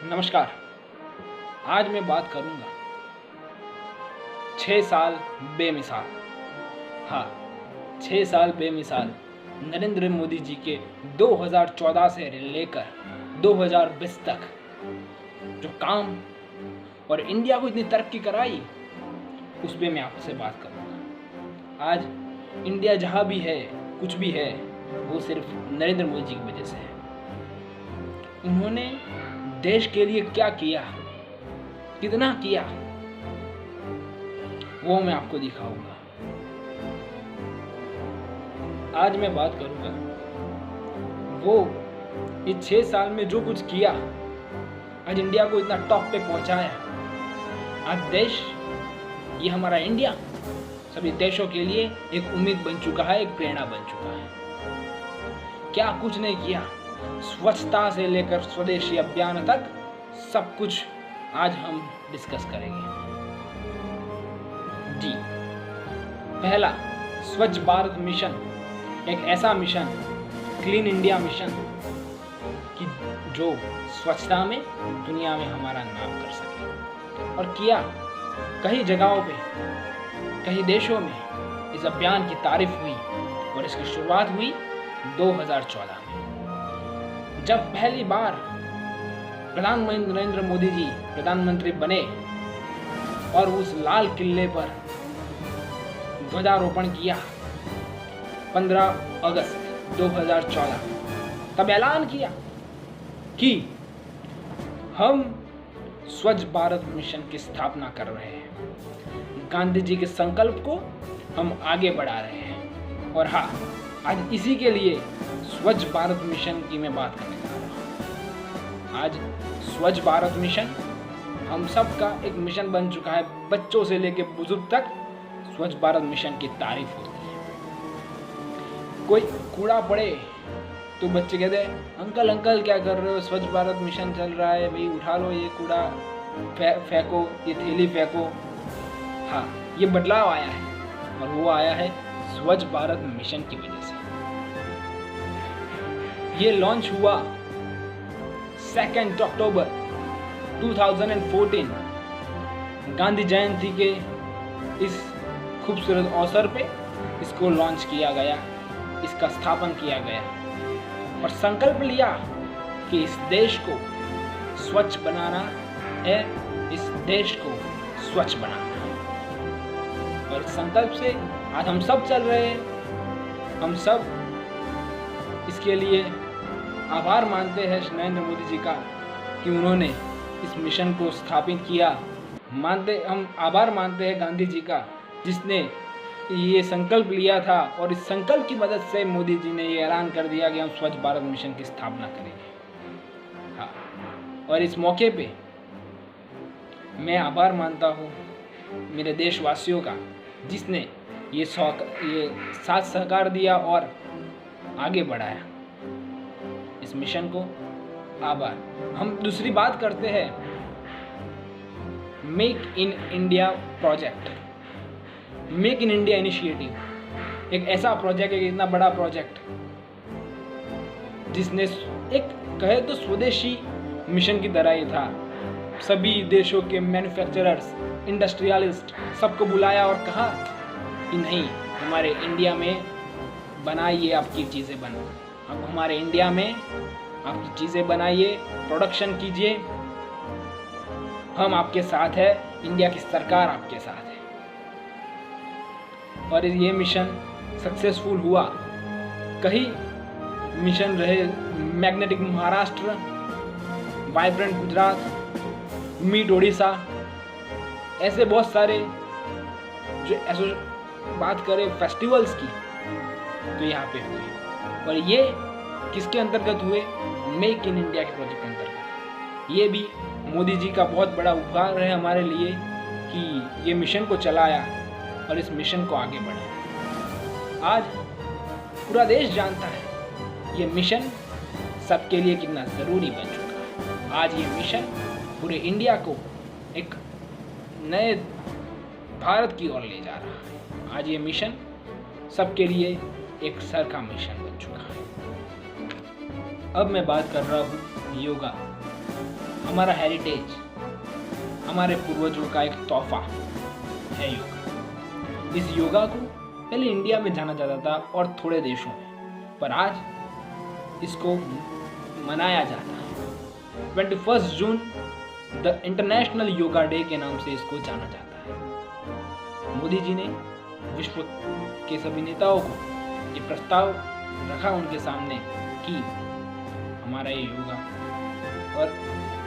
नमस्कार। आज मैं बात करूंगा 6 साल बेमिसाल। हाँ, 6 साल बेमिसाल नरेंद्र मोदी जी के 2014 से लेकर 2020 तक जो काम और इंडिया को इतनी तरक्की कराई, उस पर मैं आपसे बात करूंगा। आज इंडिया जहां भी है, कुछ भी है, वो सिर्फ नरेंद्र मोदी जी की वजह से है। उन्होंने देश के लिए क्या किया, कितना किया, वो मैं आपको दिखाऊंगा। आज मैं बात करूंगा वो इस 6 साल में जो कुछ किया, आज इंडिया को इतना टॉप पे पहुंचाया। आज देश, ये हमारा इंडिया सभी देशों के लिए एक उम्मीद बन चुका है, एक प्रेरणा बन चुका है। क्या कुछ नहीं किया, स्वच्छता से लेकर स्वदेशी अभियान तक सब कुछ आज हम डिस्कस करेंगे। जी, पहला, स्वच्छ भारत मिशन, एक ऐसा मिशन, क्लीन इंडिया मिशन कि जो स्वच्छता में दुनिया में हमारा नाम कर सके। और किया कई जगहों पे, कई देशों में इस अभियान की तारीफ हुई और इसकी शुरुआत हुई 2014 में, जब पहली बार प्रधानमंत्री नरेंद्र मोदी जी प्रधानमंत्री बने और उस लाल किले पर ध्वजारोहण किया 15 अगस्त 2014। तब ऐलान किया कि हम स्वच्छ भारत मिशन की स्थापना कर रहे हैं। गांधी जी के संकल्प को हम आगे बढ़ा रहे हैं। और हाँ, आज इसी के लिए स्वच्छ भारत मिशन की मैं बात करने जा रहा हूँ। आज स्वच्छ भारत मिशन हम सब का एक मिशन बन चुका है। बच्चों से लेकर बुजुर्ग तक स्वच्छ भारत मिशन की तारीफ होती है। कोई कूड़ा पड़े तो बच्चे कहते हैं, अंकल अंकल क्या कर रहे हो, स्वच्छ भारत मिशन चल रहा है, भाई उठा लो ये कूड़ा, फेंको, ये थैली फेंको। हाँ, ये बदलाव आया है और वो आया है स्वच्छ भारत मिशन की वजह से। ये लॉन्च हुआ 2 अक्टूबर 2014 गांधी जयंती के इस खूबसूरत अवसर पे इसको लॉन्च किया गया, इसका स्थापन किया गया और संकल्प लिया कि इस देश को स्वच्छ बनाना है, इस देश को स्वच्छ बनाना है। और इस संकल्प से आज हम सब चल रहे हैं। हम सब इसके लिए आभार मानते हैं नरेंद्र मोदी जी का कि उन्होंने इस मिशन को स्थापित किया। हम आभार मानते हैं गांधी जी का, जिसने ये संकल्प लिया था और इस संकल्प की मदद से मोदी जी ने ये ऐलान कर दिया कि हम स्वच्छ भारत मिशन की स्थापना करेंगे। हाँ, और इस मौके पे मैं आभार मानता हूँ मेरे देशवासियों का, जिसने ये साथ सहकार दिया और आगे बढ़ाया इस मिशन को। आभार। हम दूसरी बात करते हैं make in India project, make in India initiative. एक ऐसा प्रोजेक्ट, एक इतना बड़ा प्रोजेक्ट जिसने एक कहे तो स्वदेशी मिशन की तरह ही था। सभी देशों के मैन्युफैक्चरर्स, इंडस्ट्रियलिस्ट सबको बुलाया और कहा कि नहीं, हमारे इंडिया में बनाइए, आपकी चीज़ें बनो, अब हमारे इंडिया में आपकी चीज़ें बनाइए, प्रोडक्शन कीजिए, हम आपके साथ है, इंडिया की सरकार आपके साथ है। और ये मिशन सक्सेसफुल हुआ। कई मिशन रहे, magnetic Maharashtra, vibrant Gujarat, meet Odisha, ऐसे बहुत सारे। जो ऐसे बात करें फेस्टिवल्स की, तो यहाँ पे हुए। और ये किसके अंतर्गत हुए? मेक इन इंडिया के प्रोजेक्ट के अंतर्गत। ये भी मोदी जी का बहुत बड़ा उपहार है हमारे लिए कि ये मिशन को चलाया और इस मिशन को आगे बढ़ाया। आज पूरा देश जानता है ये मिशन सबके लिए कितना ज़रूरी बन चुका है। आज ये मिशन पूरे इंडिया को एक नए भारत की ओर ले जा रहा है। आज ये मिशन सबके लिए एक सर का मिशन बन चुका है। अब मैं बात कर रहा हूँ योगा। हमारा हेरिटेज, हमारे पूर्वजों का एक तोहफा है योगा। इस योगा को पहले इंडिया में जाना जाता था और थोड़े देशों में, पर आज इसको मनाया जाता है। 21 जून द इंटरनेशनल योगा डे के नाम से इसको जाना जाता है। मोदी जी ने विश्व के सभी नेताओं को ये प्रस्ताव रखा उनके सामने कि हमारा ये योगा, और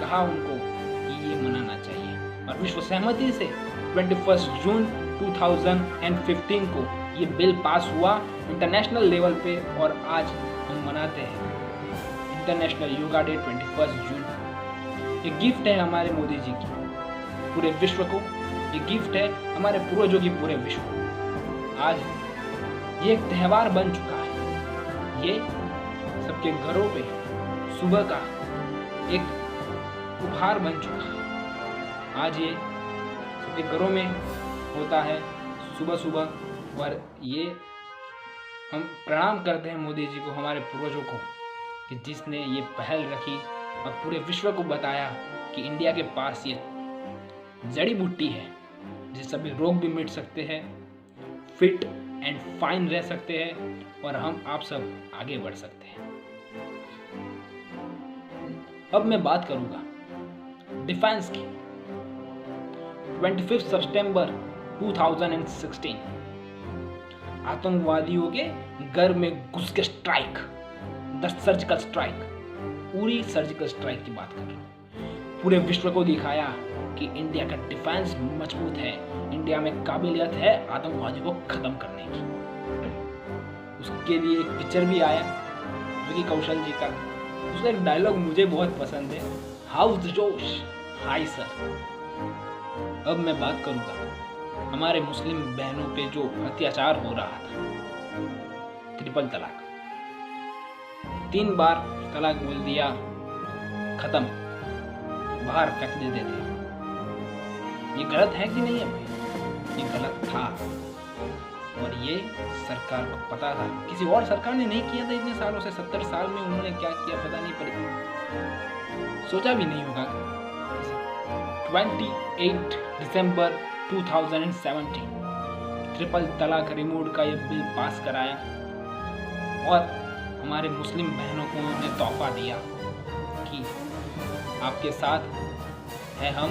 कहा उनको कि ये मनाना चाहिए, और विश्व सहमति से 21 जून 2015 को ये बिल पास हुआ इंटरनेशनल लेवल पे, और आज हम मनाते हैं इंटरनेशनल योगा डे 21 जून। एक गिफ्ट है हमारे मोदी जी की पूरे विश्व को, एक गिफ्ट है हमारे पूर्वजों की पूरे विश्व को। आज ये एक त्यौहार बन चुका है, ये सबके घरों पे सुबह का एक उपहार बन चुका है। आज ये सबके घरों में होता है सुबह सुबह, और ये हम प्रणाम करते हैं मोदी जी को, हमारे पूर्वजों को, कि जिसने ये पहल रखी और पूरे विश्व को बताया कि इंडिया के पास ये जड़ी बूटी है जिससे सभी रोग भी मिट सकते हैं, फिट एंड फाइन रह सकते हैं, और हम आप सब आगे बढ़ सकते हैं। अब मैं बात करूंगा डिफेंस की। 25 सितंबर 2016 आतंकवादियों के घर में घुस के स्ट्राइक, द सर्जिकल स्ट्राइक, पूरी सर्जिकल स्ट्राइक की बात कर रहा हूँ। पूरे विश्व को दिखाया कि इंडिया का डिफेंस मजबूत है, इंडिया में काबिलियत है आतंकवादियों को खत्म करने की। उसके लिए एक पिक्चर भी आया विकी कौशल जी का, उसका एक डायलॉग मुझे बहुत पसंद है, हाउस जोश हाई सर। अब मैं बात करूंगा हमारे मुस्लिम बहनों पे जो अत्याचार हो रहा था, ट्रिपल तलाक। 3 बार तलाक बोल दिया, खत्म, बाहर फेंक देते थे। ये गलत है कि नहीं है भाई? ये गलत था, और ये सरकार को पता था। किसी और सरकार ने नहीं किया था इतने सालों से, 70 साल में उन्होंने क्या किया पता नहीं, पर सोचा भी नहीं होगा। 28 दिसंबर 2017 ट्रिपल तलाक रिमूव का ये बिल पास कराया, और हमारे मुस्लिम बहनों को उन्होंने तोहफा दिया कि आपके साथ है हम,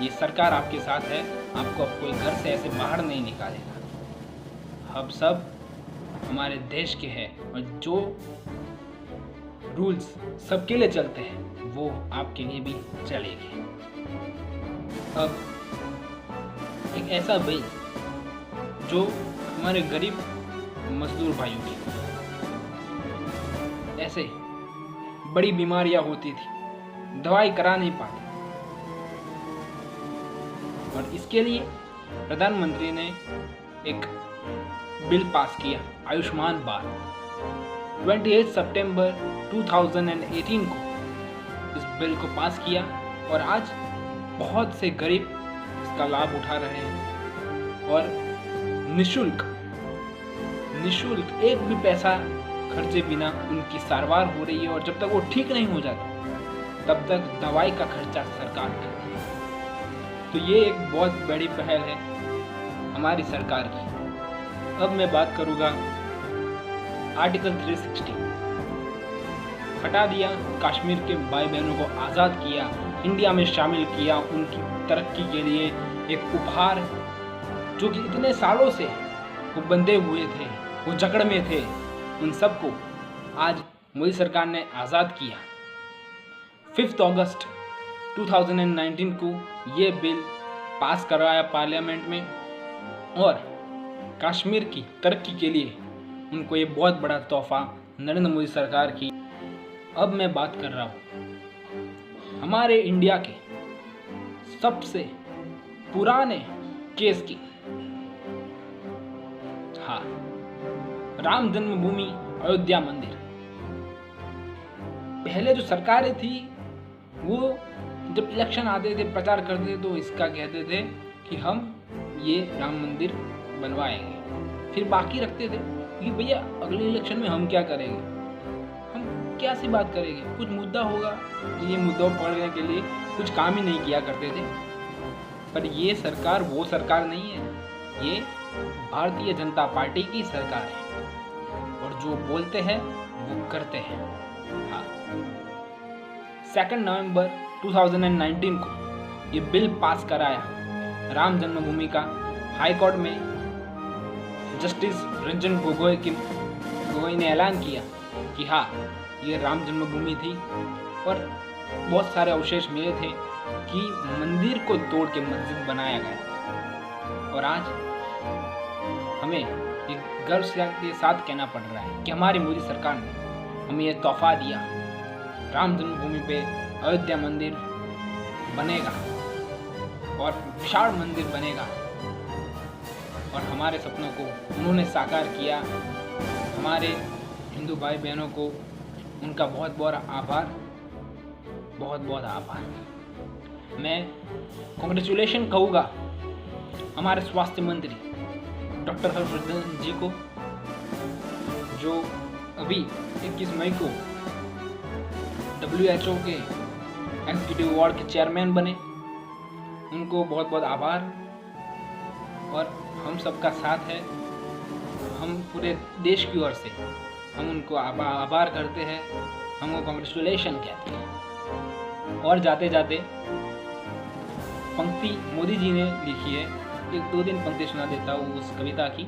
ये सरकार आपके साथ है, आपको अब कोई घर से ऐसे बाहर नहीं निकालेगा। हम सब हमारे देश के हैं, और जो रूल्स सबके लिए चलते हैं वो आपके लिए भी चलेंगे। अब एक ऐसा बिल जो हमारे गरीब मजदूर भाइयों की ऐसे बड़ी बीमारियां होती थी, दवाई करा नहीं पाते, और इसके लिए प्रधानमंत्री ने एक बिल पास किया, आयुष्मान भारत। 28 सितंबर 2018 को इस बिल को पास किया, और आज बहुत से गरीब इसका लाभ उठा रहे हैं, और निशुल्क एक भी पैसा खर्चे बिना उनकी सारवार हो रही है, और जब तक वो ठीक नहीं हो जाता तब तक दवाई का खर्चा सरकार करती है। तो ये एक बहुत बड़ी पहल है हमारी सरकार की। अब मैं बात करूँगा आर्टिकल 360 हटा दिया, कश्मीर के भाई बहनों को आज़ाद किया, इंडिया में शामिल किया, उनकी तरक्की के लिए एक उपहार, जो कि इतने सालों से वो बंधे हुए थे, वो जकड़ में थे, उन सबको आज मोदी सरकार ने आज़ाद किया। 5 अगस्त 2019 को ये बिल पास करवाया पार्लियामेंट में, और कश्मीर की तरक्की के लिए उनको ये बहुत बड़ा तोहफा नरेंद्र मोदी सरकार की। अब मैं बात कर रहा हूँ हमारे इंडिया के सबसे पुराने केस की। हाँ, राम जन्मभूमि अयोध्या मंदिर। पहले जो सरकारें थी वो जब इलेक्शन आते थे प्रचार करते तो इसका कहते थे कि हम ये राम मंदिर बनवाएंगे, फिर बाकी रखते थे कि भैया अगले इलेक्शन में हम क्या करेंगे, हम क्या सी बात करेंगे, कुछ मुद्दा होगा, ये मुद्दों पकड़ने के लिए कुछ काम ही नहीं किया करते थे। पर ये सरकार वो सरकार नहीं है, ये भारतीय जनता पार्टी की सरकार है और जो बोलते हैं वो करते हैं। हाँ, 2 नवंबर 2019 को ये बिल पास कराया राम जन्मभूमि का। हाई कोर्ट में जस्टिस रंजन गोगोई ने ऐलान किया कि हाँ, ये राम जन्मभूमि थी और बहुत सारे अवशेष मिले थे कि मंदिर को तोड़ के मस्जिद बनाया गया। और आज हमें एक गर्व के साथ कहना पड़ रहा है कि हमारी मोदी सरकार ने हमें ये तोहफा दिया। राम जन्मभूमि पे अयोध्या मंदिर बनेगा और विशाल मंदिर बनेगा और हमारे सपनों को उन्होंने साकार किया। हमारे हिंदू भाई बहनों को उनका बहुत बहुत आभार, बहुत बहुत आभार। मैं कॉन्ग्रेचुलेशन कहूँगा हमारे स्वास्थ्य मंत्री डॉक्टर हर्षवर्धन जी को, जो अभी 21 मई को WHO के एग्जीक्यूटिव वार्ड के चेयरमैन बने। उनको बहुत बहुत आभार। और हम सबका साथ है, हम पूरे देश की ओर से हम उनको आभार करते हैं, हम वो कॉन्ग्रेचुलेशन कहते हैं। और जाते जाते पंक्ति मोदी जी ने लिखी है, 1-2 पंक्ति सुना देता हूँ उस कविता की।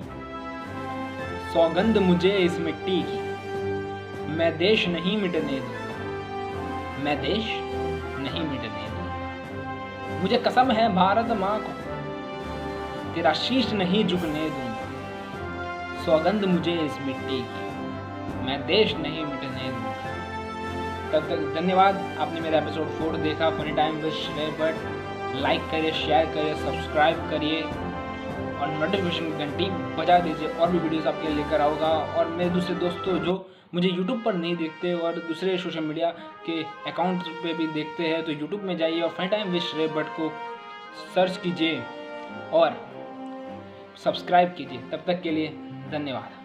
सौगंध मुझे इस मिट्टी की, मैं देश नहीं मिटने दूंगा, मैं देश नहीं मिटने दूंगा। मुझे कसम है भारत माँ को, तेरा शीश नहीं झुकने दूंगा। सौगंध मुझे इस मिट्टी की, मैं देश नहीं मिटने दूंगा। तब तक धन्यवाद। आपने मेरा एपिसोड 4 देखा फनी टाइम विद श्रेय भट्ट। लाइक करिए, शेयर करिए, सब्सक्राइब करिए और नोटिफिकेशन घंटी बजा दीजिए। और भी वीडियोस आपके लिए लेकर आऊँगा। और मेरे दूसरे दोस्तों जो मुझे यूट्यूब पर नहीं देखते और दूसरे सोशल मीडिया के अकाउंट पे भी देखते हैं, तो यूट्यूब में जाइए और फनी टाइम विद श्रेय भट्ट को सर्च कीजिए और सब्सक्राइब कीजिए। तब तक के लिए धन्यवाद।